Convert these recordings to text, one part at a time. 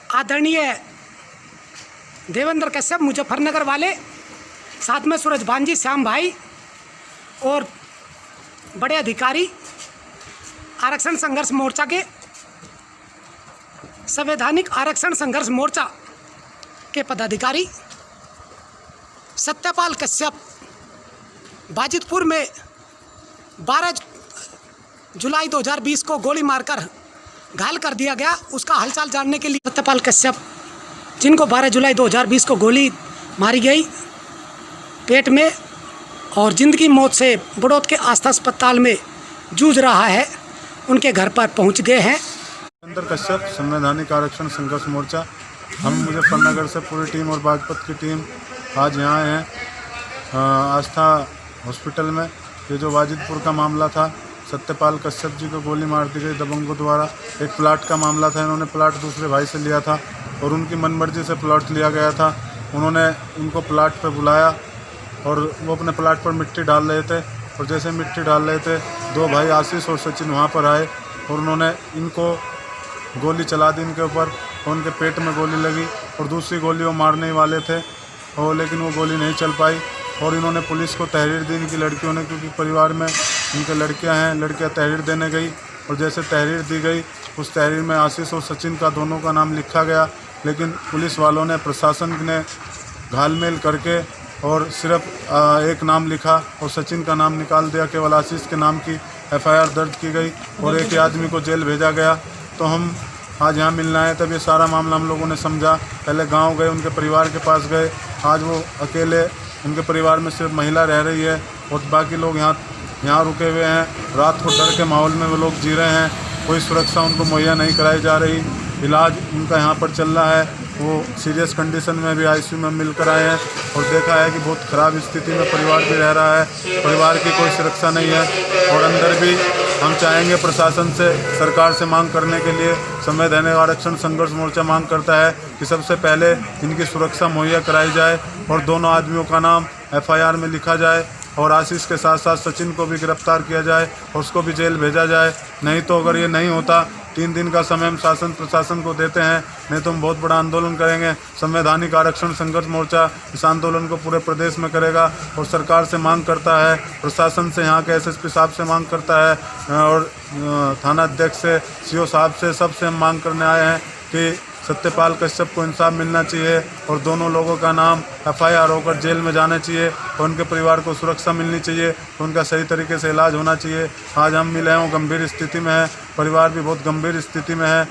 आदरणीय देवेंद्र कश्यप मुजफ्फरनगर वाले, साथ में सूरज भांजी, श्याम भाई और बड़े अधिकारी, आरक्षण संघर्ष मोर्चा के संवैधानिक आरक्षण संघर्ष मोर्चा के पदाधिकारी सत्यपाल कश्यप बाजितपुर में 12 जुलाई 2020 को गोली मारकर घायल कर दिया गया। उसका हालचाल जानने के लिए सत्यपाल कश्यप, जिनको 12 जुलाई 2020 को गोली मारी गई पेट में और ज़िंदगी मौत से बड़ौद के आस्था अस्पताल में जूझ रहा है, उनके घर पर पहुंच गए हैं। देवेंद्र कश्यप, संवैधानिक आरक्षण संघर्ष मोर्चा। हम मुजफ्फरनगर से पूरी टीम और बागपत की टीम आज यहाँ हैं आस्था हॉस्पिटल में। ये जो वाजिदपुर का मामला था, सत्यपाल कश्यप जी को गोली मार दी गई दबंगों द्वारा। एक प्लाट का मामला था, इन्होंने प्लाट दूसरे भाई से लिया था और उनकी मनमर्जी से प्लाट लिया गया था। उन्होंने उनको प्लाट पर बुलाया और वो अपने प्लाट पर मिट्टी डाल रहे थे और जैसे मिट्टी डाल रहे थे, दो भाई आशीष और सचिन वहाँ पर आए और उन्होंने इनको गोली चला दी इनके ऊपर और उनके पेट में गोली लगी और दूसरी गोली वो मारने वाले थे और लेकिन वो गोली नहीं चल पाई। और इन्होंने पुलिस को तहरीर दी इनकी लड़कियों ने, क्योंकि परिवार में इनके लड़कियां हैं, लड़कियां तहरीर देने गई और जैसे तहरीर दी गई उस तहरीर में आशीष और सचिन का दोनों का नाम लिखा गया, लेकिन पुलिस वालों ने, प्रशासन ने घालमेल करके और सिर्फ एक नाम लिखा और सचिन का नाम निकाल दिया। केवल आशीष के नाम की FIR दर्ज की गई और एक ही आदमी को जेल भेजा गया। तो हम आज यहाँ मिलना है, तब ये सारा मामला हम लोगों ने समझा। पहले गांव गए, उनके परिवार के पास गए। आज वो अकेले, उनके परिवार में सिर्फ महिला रह रही है और बाकी लोग यहाँ रुके हुए हैं। रात को डर के माहौल में वो लोग जी रहे हैं, कोई सुरक्षा उनको मुहैया नहीं कराई जा रही। इलाज उनका यहाँ पर चल रहा है, वो सीरियस कंडीशन में भी ICU में मिलकर आए हैं और देखा है कि बहुत ख़राब स्थिति में परिवार भी रह रहा है, परिवार की कोई सुरक्षा नहीं है। और अंदर भी हम चाहेंगे प्रशासन से, सरकार से मांग करने के लिए संवैधानिक आरक्षण संघर्ष मोर्चा मांग करता है कि सबसे पहले इनकी सुरक्षा मुहैया कराई जाए और दोनों आदमियों का नाम FIR में लिखा जाए और आशीष के साथ साथ सचिन को भी गिरफ्तार किया जाए और उसको भी जेल भेजा जाए। नहीं तो अगर ये नहीं होता, 3 दिन का समय हम शासन प्रशासन को देते हैं, नहीं तो हम बहुत बड़ा आंदोलन करेंगे। संवैधानिक आरक्षण संघर्ष मोर्चा इस आंदोलन को पूरे प्रदेश में करेगा और सरकार से मांग करता है, प्रशासन से, यहाँ के SSP साहब से मांग करता है और थाना अध्यक्ष से, CO साहब से, सबसे हम मांग करने आए हैं कि सत्यपाल कश्यप को इंसाफ मिलना चाहिए और दोनों लोगों का नाम FIR होकर जेल में जाना चाहिए और उनके परिवार को सुरक्षा मिलनी चाहिए, उनका सही तरीके से इलाज होना चाहिए। आज हम मिले हैं, वो गंभीर स्थिति में है, परिवार भी बहुत गंभीर स्थिति में है,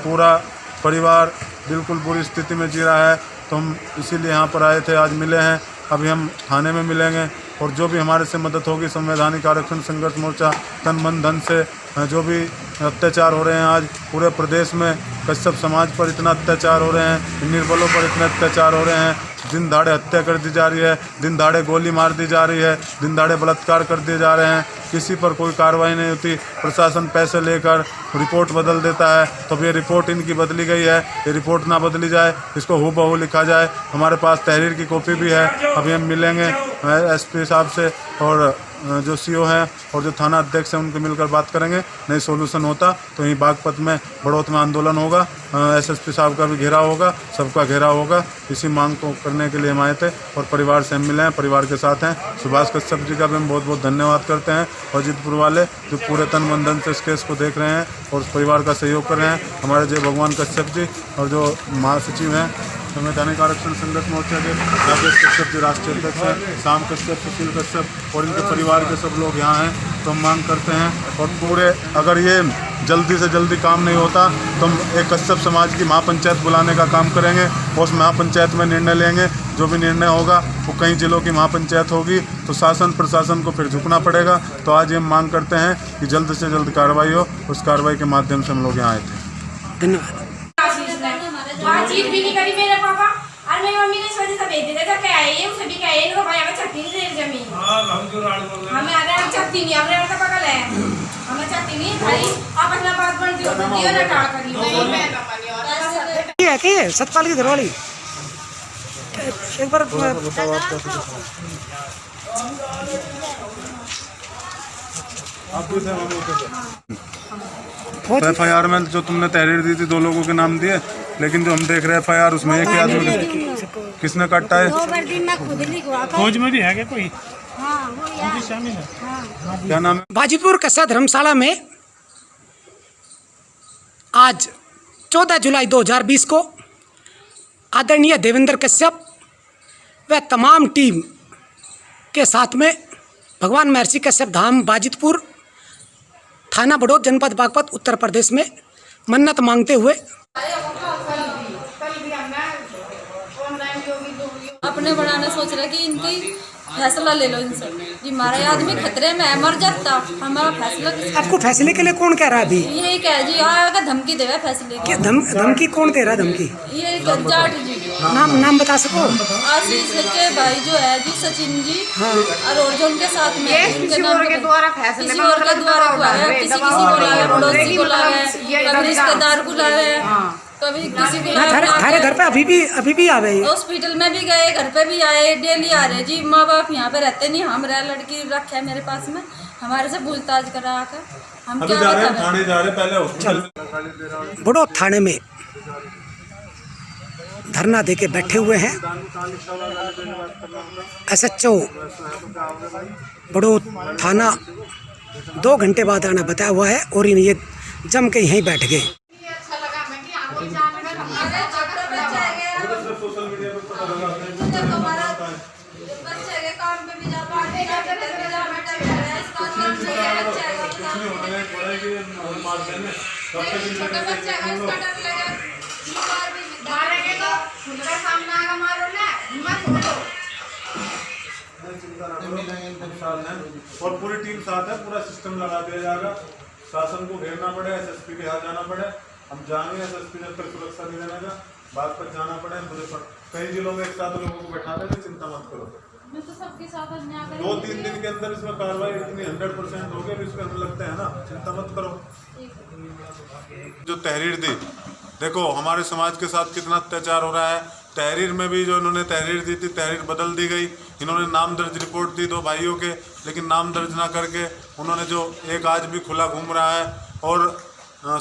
पूरा परिवार बिल्कुल बुरी स्थिति में जी रहा है। तो हम इसीलिए यहाँ पर आए थे, आज मिले हैं। अभी हम थाने में मिलेंगे और जो भी हमारे से मदद होगी, संवैधानिक आरक्षण संघर्ष मोर्चा तन मन धन से, जो भी अत्याचार हो रहे हैं आज पूरे प्रदेश में, कश्यप समाज पर इतना अत्याचार हो रहे हैं, निर्बलों पर इतने अत्याचार हो रहे हैं, दिन दहाड़े हत्या कर दी जा रही है, दिन दहाड़े गोली मार दी जा रही है, दिन दहाड़े बलात्कार कर दिए जा रहे हैं, किसी पर कोई कार्रवाई नहीं होती। प्रशासन पैसे लेकर रिपोर्ट बदल देता है, तो ये रिपोर्ट इनकी बदली गई है, ये रिपोर्ट ना बदली जाए, इसको हूबहू लिखा जाए। हमारे पास तहरीर की कॉपी भी है। अभी हम मिलेंगे SP साहब से और जो CO हैं और जो थाना अध्यक्ष हैं, उनके मिलकर बात करेंगे। नहीं सोल्यूशन होता तो यहीं बागपत में, बड़ौत में आंदोलन होगा, SSP साहब का भी घेराव होगा, सबका घेराव होगा। इसी मांग को करने के लिए हम आए थे और परिवार से हम मिले हैं, परिवार के साथ हैं। सुभाष कश्यप जी का भी हम बहुत बहुत धन्यवाद करते हैं, वाजिदपुर वाले जो पूरे तन मन धन से इस केस को देख रहे हैं और उस परिवार का सहयोग कर रहे हैं। हमारे जय भगवान कश्यप जी और जो महासचिव हैं संवैधानिक आरक्षण संघर्ष मोर्चा के, राजेश कश्यप जी राष्ट्रीय अध्यक्ष हैं, श्याम कश्यप, सुशील कश्यप और इनके परिवार के सब लोग यहाँ हैं। तो हम मांग करते हैं और पूरे, अगर ये जल्दी से जल्दी काम नहीं होता तो हम एक कश्यप समाज की महापंचायत बुलाने का काम करेंगे और उस महापंचायत में निर्णय लेंगे। जो भी निर्णय होगा वो कई जिलों की महापंचायत होगी, तो शासन प्रशासन को फिर झुकना पड़ेगा। तो आज हम मांग करते हैं कि जल्द से जल्द कार्रवाई हो, उस कार्रवाई के माध्यम से हम लोग यहाँ आए थे। धन्यवाद। बातचीत भी नहीं करी मेरे पापा और मेरी मम्मी ने इस वजह से भेज दिया था। क्या है ये, उसे भी क्या है, इनको भाई हमें छत्ती नहीं दे जमीन, हमें आ रहा है छत्ती नहीं, हमने लड़का पकड़ है, हमें छत्ती नहीं भाई। आप अपना बात बढ़ती हो ना टाल करियो। ये है कि सतपाल की घरवाली एक बार FIR में जो तुमने तहरीर दी थी, 2 लोगों के नाम दिए, लेकिन जो हम देख रहे हैं FIR उसमें एक ही आदमी किसने काटा है? फौज में भी है क्या कोई? शामिल है। क्या नाम है? बाजितपुर कस्या धर्मशाला में आज 14 जुलाई 2020 को आदरणीय देवेंद्र कश्यप व तमाम टीम के साथ में भगवान महर्षि कश्यप धाम बाजितपुर थाना बड़ौद जनपद बागपत उत्तर प्रदेश में मन्नत मांगते हुए अपने बनाना सोच रहे कि इनकी फैसला ले लो इनसे जी, हमारा आदमी खतरे में है, मर जाता, हमारा फैसला आपको फैसले के लिए कौन कह रहा है अभी? यही कह जी आगे धमकी देवे फैसले की। धमकी कौन दे रहा है? धमकी ये जाट जी नाम बता सको? आशीष के भाई जो है जी, सचिन जी, और जो उनके साथ में किसी और के द्वारा फैसले हुआ है, किसी को लाया, पड़ोसी को लाया, कभी रिश्तेदार को लाया, कभी किसी को थारे घर पे अभी भी आ गए? हॉस्पिटल में भी गए, घर पे भी आए, डेली आ रहे जी। माँ बाप यहाँ पे रहते नहीं, हम रह लड़की रखे है मेरे पास में, हमारे से पूछताछ करा कर हम क्या जा रहे हैं थाने जा रहे हैं, पहले हॉस्पिटल बड़ौद थाने में धरना देके बैठे हुए हैं। SHO बड़ौद थाना 2 घंटे बाद आना बताया हुआ है और ये जम के यहीं बैठ गए। और पूरी टीम साथ है, पूरा सिस्टम लगा दिया जाएगा। शासन को घेरना पड़े, SSP के यहाँ जाना पड़े, हम जाएंगे। SSP जब तक सुरक्षा नहीं देने का बात पर जाना पड़े, मुझे कई जिलों में एक साथ लोगों को बैठा देंगे, चिंता मत करो। मैं तो सबके साथ 2-3 दिन के अंदर इसमें कार्रवाई इतनी 100% हो गई, इसमें हमें लगता है ना, चिंता मत करो। जो तहरीर दी, देखो हमारे समाज के साथ कितना अत्याचार हो रहा है। तहरीर में भी जो इन्होंने तहरीर दी थी, तहरीर बदल दी गई। इन्होंने नाम दर्ज रिपोर्ट दी 2 भाइयों के, लेकिन नाम दर्ज ना करके उन्होंने जो एक आज भी खुला घूम रहा है और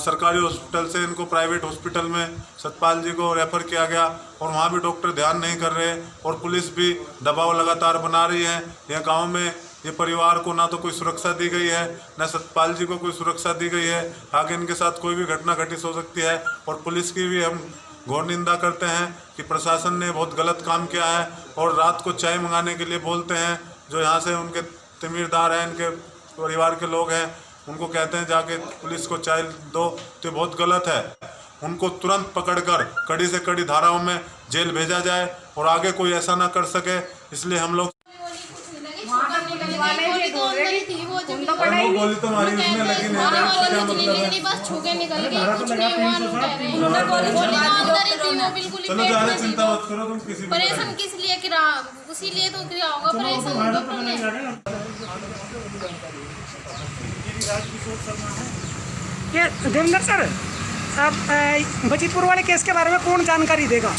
सरकारी हॉस्पिटल से इनको प्राइवेट हॉस्पिटल में सतपाल जी को रेफ़र किया गया और वहाँ भी डॉक्टर ध्यान नहीं कर रहे और पुलिस भी दबाव लगातार बना रही है। यह गांव में ये परिवार को ना तो कोई सुरक्षा दी गई है, ना सतपाल जी को कोई सुरक्षा दी गई है। आगे इनके साथ कोई भी घटना घटित हो सकती है और पुलिस की भी हम घोर निंदा करते हैं कि प्रशासन ने बहुत गलत काम किया है। और रात को चाय मंगाने के लिए बोलते हैं, जो यहाँ से उनके तमीरदार हैं, इनके परिवार के लोग हैं, उनको कहते हैं जाके पुलिस को चाय दो, तो बहुत गलत है। उनको तुरंत पकड़कर कड़ी से कड़ी धाराओं में जेल भेजा जाए और आगे कोई ऐसा ना कर सके। इसलिए हम लोग गोली तो मारी उसने, लेकिन क्या मतलब है? चलो जा रहे, चिंता मत करो तुम। किसी परेशान किस लिए गिरा, उसी लिए तो गिरा होगा परेशान। ये देवेंद्र सर, आप बाजितपुर वाले केस के बारे में कौन जानकारी देगा?